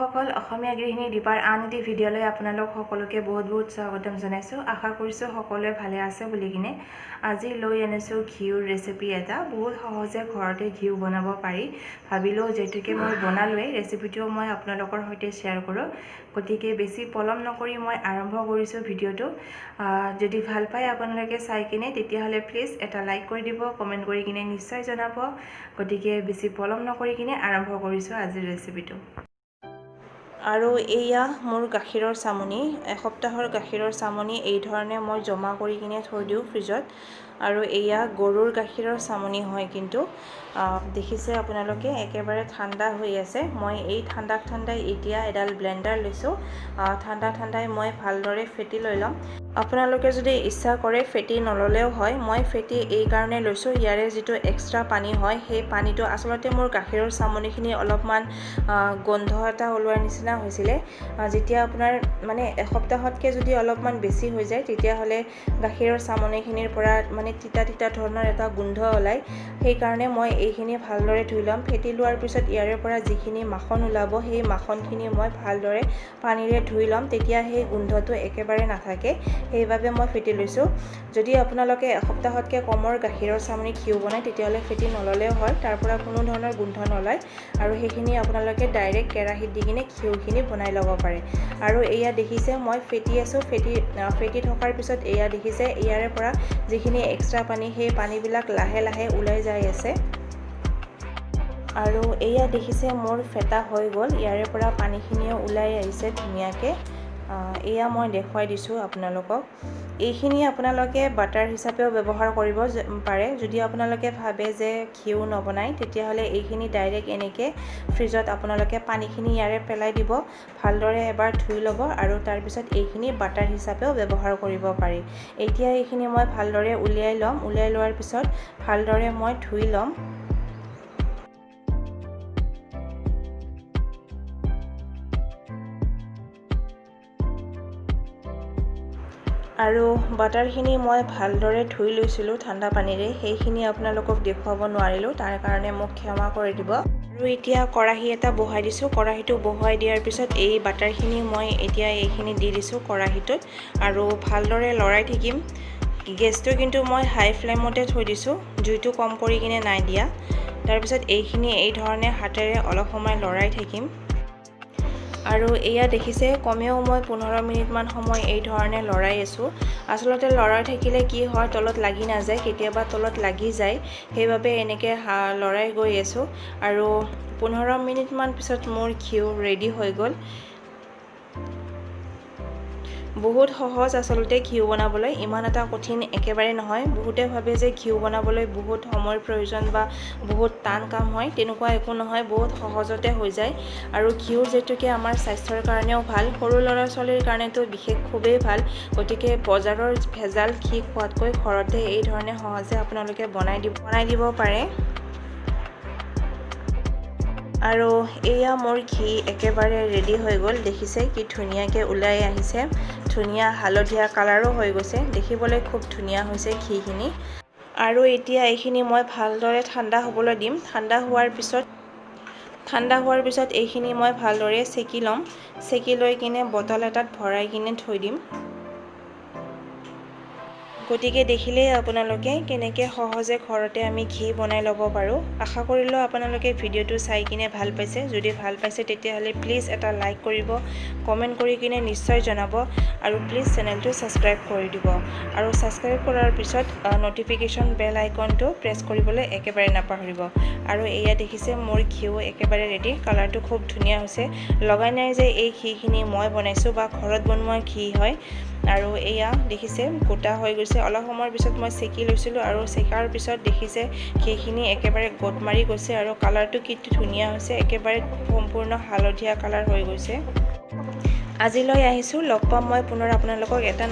সকল অসমীয়া গৃহিণী দীপাৰ আন এটি ভিডিঅ'লৈ আপোনালোক সকলোকে বহুত স্বাগতম জনাইছোঁ। আশা কৰিছোঁ সকলোৱে ভালে আছে বুলি কিনে আজি লৈ আনিছোঁ ঘিউৰ ৰেচিপি এটা। বহুত সহজে ঘৰতে ঘিউ বনাব পাৰি। ভাবিলোঁ যেতুকে মই বনালোৱেই ৰেচিপিটো মই আপোনালোকৰ সৈতে শ্বেয়াৰ কৰোঁ। গতিকে বেছি পলম নকৰি মই আৰম্ভ কৰিছোঁ ভিডিঅ'টো। যদি ভাল পায় আপোনালোকে চাই কিনে তেতিয়াহ'লে প্লিজ এটা লাইক কৰি দিব, কমেণ্ট কৰি কিনে নিশ্চয় জনাব। গতিকে বেছি পলম নকৰি কিনে আৰম্ভ কৰিছোঁ আজিৰ ৰেচিপিটো। আৰু এয়া মোৰ গাখীৰৰ চামনি, এসপ্তাহৰ গাখীৰৰ চামনি এই ধৰণে মই জমা কৰি কিনে থৈ দিওঁ ফ্ৰিজত। আৰু এয়া গৰুৰ গাখীৰৰ চামনি হয়, কিন্তু দেখিছে আপোনালোকে একেবাৰে ঠাণ্ডা হৈ আছে। মই এই ঠাণ্ডাই এতিয়া এডাল ব্লেণ্ডাৰ লৈছোঁ। ঠাণ্ডাই মই ভালদৰে ফেটি লৈ ল'ম। আপোনালোকে যদি ইচ্ছা কৰে ফেটি নল'লেও হয়। মই ফেটি এই কাৰণে লৈছোঁ, ইয়াৰে যিটো এক্সট্ৰা পানী হয় সেই পানীটো আচলতে মোৰ গাখীৰৰ চামনিখিনি অলপমান গোন্ধ এটা ওলোৱাৰ নিচিনা হৈছিলে। যেতিয়া আপোনাৰ মানে এসপ্তাহতকৈ যদি অলপমান বেছি হৈ যায় তেতিয়াহ'লে গাখীৰৰ চামনিখিনিৰ পৰা মানে তিতা ধৰণৰ এটা গোন্ধ ওলায়। সেইকাৰণে মই এইখিনি ভালদৰে ধুই ল'ম। ফেটি লোৱাৰ পিছত ইয়াৰে পৰা যিখিনি মাখন ওলাব সেই মাখনখিনি মই ভালদৰে পানীৰে ধুই ল'ম, তেতিয়া সেই গোন্ধটো একেবাৰে নাথাকে। সেইবাবে মই ফেটি লৈছোঁ। যদি আপোনালোকে এসপ্তাহতকৈ কমৰ গাখীৰৰ চামনি ঘিউ বনায় তেতিয়াহ'লে ফেটি নল'লেও হয়, তাৰ পৰা কোনো ধৰণৰ গোন্ধ নলয়। আৰু সেইখিনি আপোনালোকে ডাইৰেক্ট কেৰাহীত দি কিনে ঘিউখিনি বনাই ল'ব পাৰে। আৰু এয়া দেখিছে মই ফেটি আছোঁ। ফেটি থকাৰ পিছত এয়া দেখিছে ইয়াৰে পৰা যিখিনি এক্সট্ৰা পানী সেই পানীবিলাক লাহে ওলাই যাই আছে। আৰু এয়া দেখিছে মোৰ ফেটা হৈ গ'ল, ইয়াৰে পৰা পানীখিনিও ওলাই আহিছে ধুনীয়াকৈ। এয়া মই দেখুৱাই দিছোঁ আপোনালোকক। এইখিনি আপোনালোকে বাটাৰ হিচাপেও ব্যৱহাৰ কৰিব পাৰে। যদি আপোনালোকে ভাবে যে ঘিউ নবনায় তেতিয়াহ'লে এইখিনি ডাইৰেক্ট এনেকৈ ফ্ৰিজত আপোনালোকে পানীখিনি ইয়াৰে পেলাই দিব, ভালদৰে এবাৰ ধুই ল'ব আৰু তাৰপিছত এইখিনি বাটাৰ হিচাপেও ব্যৱহাৰ কৰিব পাৰি। এতিয়া এইখিনি মই ভালদৰে উলিয়াই ল'ম। উলিয়াই লোৱাৰ পিছত ভালদৰে মই ধুই ল'ম। আৰু বাটাৰখিনি মই ভালদৰে ধুই লৈছিলোঁ ঠাণ্ডা পানীৰে। সেইখিনি আপোনালোকক দেখুৱাব নোৱাৰিলোঁ, তাৰ কাৰণে মোক ক্ষমা কৰি দিব। আৰু এতিয়া কেৰাহী এটা বহাই দিছোঁ। কেৰাহীটো বহুৱাই দিয়াৰ পিছত এই বাটাৰখিনি মই এতিয়া এইখিনি দি দিছোঁ কেৰাহীটোত আৰু ভালদৰে লৰাই থাকিম। গেছটো কিন্তু মই হাই ফ্লেমতে থৈ দিছোঁ, জুইটো কম কৰি কিনে নাই দিয়া। তাৰপিছত এইখিনি এই ধৰণে হাতেৰে অলপ সময় লৰাই থাকিম। আৰু এয়া দেখিছে কমেও মই 15 মিনিটমান সময় এই ধৰণে লৰাই আছোঁ। আচলতে লৰাই থাকিলে কি হয়, তলত লাগি নাযায়, কেতিয়াবা তলত লাগি যায়। সেইবাবে এনেকৈ লৰাই গৈ আছোঁ। আৰু 15 মিনিটমান পিছত মোৰ ঘিউ ৰেডি হৈ গ'ল। বহুত সহজ আচলতে ঘিউ বনাবলৈ, ইমান এটা কঠিন একেবাৰে নহয়। বহুতে ভাবে যে ঘিউ বনাবলৈ বহুত সময়ৰ প্ৰয়োজন বা বহুত টান কাম হয়, তেনেকুৱা একো নহয়, বহুত সহজতে হৈ যায়। আৰু ঘিউ যিহেতুকে আমাৰ স্বাস্থ্যৰ কাৰণেও ভাল, সৰু ল'ৰা ছোৱালীৰ কাৰণেতো বিশেষ খুবেই ভাল। গতিকে বজাৰৰ ভেজাল ঘি খোৱাতকৈ ঘৰতে এই ধৰণে সহজে আপোনালোকে বনাই দিব পাৰে। আৰু এয়া মোৰ ঘি একেবাৰে ৰেডি হৈ গ'ল। দেখিছে কি ধুনীয়াকৈ ওলাই আহিছে, ধুনীয়া হালধীয়া কালাৰো হৈ গৈছে, দেখিবলৈ খুব ধুনীয়া হৈছে ঘিখিনি। আৰু এতিয়া এইখিনি মই ভালদৰে ঠাণ্ডা হ'বলৈ দিম। ঠাণ্ডা হোৱাৰ পিছত এইখিনি মই ভালদৰে চেকি ল'ম। চেকি লৈ কিনে বটল এটাত ভৰাই কিনে থৈ দিম। গতিকে দেখিলেই আপোনালোকে কেনেকৈ সহজে ঘৰতে আমি ঘি বনাই ল'ব পাৰোঁ। আশা কৰিলোঁ আপোনালোকে ভিডিঅ'টো চাই কিনে ভাল পাইছে। যদি ভাল পাইছে তেতিয়াহ'লে প্লিজ এটা লাইক কৰিব, কমেণ্ট কৰি কিনে নিশ্চয় জনাব আৰু প্লিজ চেনেলটো ছাবস্ক্ৰাইব কৰি দিব। আৰু ছাবস্ক্ৰাইব কৰাৰ পিছত ন'টিফিকেশ্যন বেল আইকনটো প্ৰেছ কৰিবলৈ একেবাৰে নাপাহৰিব। আৰু এয়া দেখিছে মোৰ ঘিউ একেবাৰে ৰেডি, কালাৰটো খুব ধুনীয়া হৈছে। লগাই নাই যে এই ঘিখিনি মই বনাইছোঁ বা ঘৰত বনোৱা ঘি হয়। আৰু এয়া দেখিছে গোটা হৈ গৈছে। অলপ সময়ৰ পিছত মই চেকি লৈছিলোঁ আৰু চেকাৰ পিছত দেখিছে ঘিখিনি একেবাৰে গোট মাৰি গৈছে আৰু কালাৰটো কি ধুনীয়া হৈছে, একেবাৰে সম্পূৰ্ণ হালধীয়া কালাৰ হৈ গৈছে। আজিলৈ আহিছোঁ, লগ পাম মই পুনৰ আপোনালোকক এটা